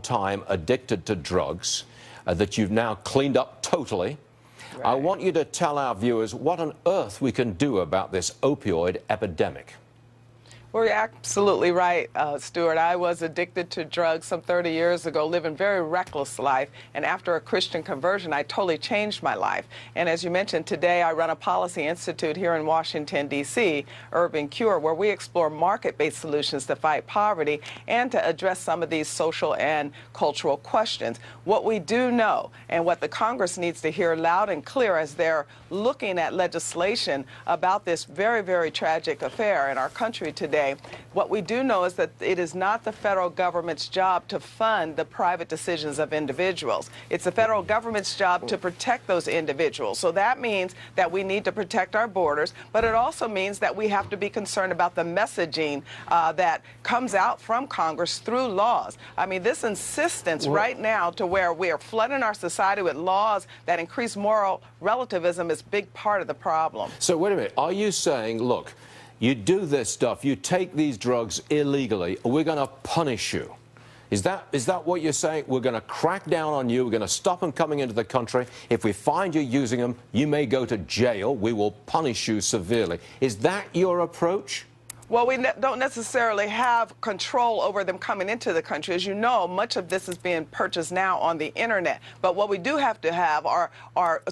time addicted to drugs that you've now cleaned up totally. Right. I want you to tell our viewers what on earth we can do about this opioid epidemic. Well, you're absolutely right, Stuart. I was addicted to drugs some 30 years ago, living a very reckless life. And after a Christian conversion, I totally changed my life. And as you mentioned, today I run a policy institute here in Washington, D.C., Urban Cure, where we explore market-based solutions to fight poverty and to address some of these social and cultural questions. What we do know, and what the Congress needs to hear loud and clear as they're looking at legislation about this very, very tragic affair in our country today, what we do know is that it is not the federal government's job to fund the private decisions of individuals. It's the federal government's job to protect those individuals. So that means that we need to protect our borders, but it also means that we have to be concerned about the messaging that comes out from Congress through laws. I mean, this insistence right now to where we are flooding our society with laws that increase moral relativism is a big part of the problem. So wait a minute, are you saying, look, you do this stuff, you take these drugs illegally, we're going to punish you? Is that what you're saying? We're going to crack down on you, we're going to stop them coming into the country. If we find you using them, you may go to jail, we will punish you severely. Is that your approach? Well, we don't necessarily have control over them coming into the country. As you know, much of this is being purchased now on the internet. But what we do have to have are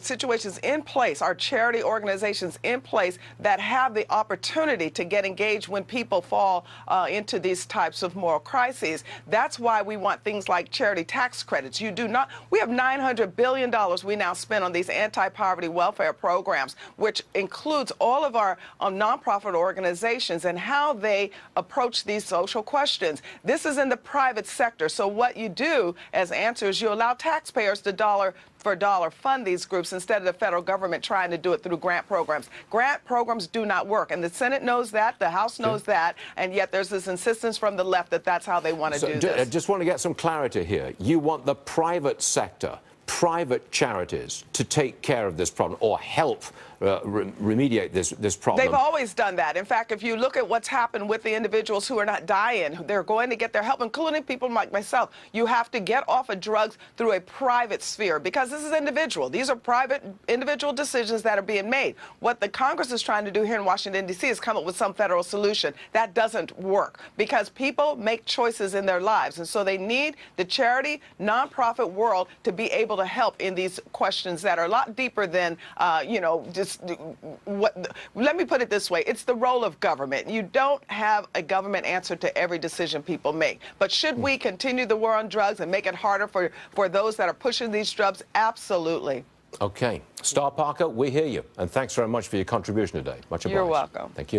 situations in place, our charity organizations in place that have the opportunity to get engaged when people fall into these types of moral crises. That's why we want things like charity tax credits. We have $900 billion we now spend on these anti-poverty welfare programs, which includes all of our nonprofit organizations and how they approach these social questions. This is in the private sector. So what you do as answers, you allow taxpayers to dollar for dollar fund these groups instead of the federal government trying to do it through grant programs. Grant programs do not work, and the Senate knows that, the House knows that, and yet there's this insistence from the left that that's how they want to do this. I just want to get some clarity here. You want the private sector, private charities, to take care of this problem or help remediate this problem. They've always done that. In fact, if you look at what's happened with the individuals who are not dying, they're going to get their help, including people like myself. You have to get off of drugs through a private sphere because this is individual. These are private individual decisions that are being made. What the Congress is trying to do here in Washington, D.C. is come up with some federal solution. That doesn't work because people make choices in their lives, and so they need the charity, nonprofit world to be able to help in these questions that are a lot deeper than, let me put it this way. It's the role of government. You don't have a government answer to every decision people make. But should we continue the war on drugs and make it harder for those that are pushing these drugs? Absolutely. Okay. Star Parker, we hear you. And thanks very much for your contribution today. Much obliged. You're welcome. Thank you.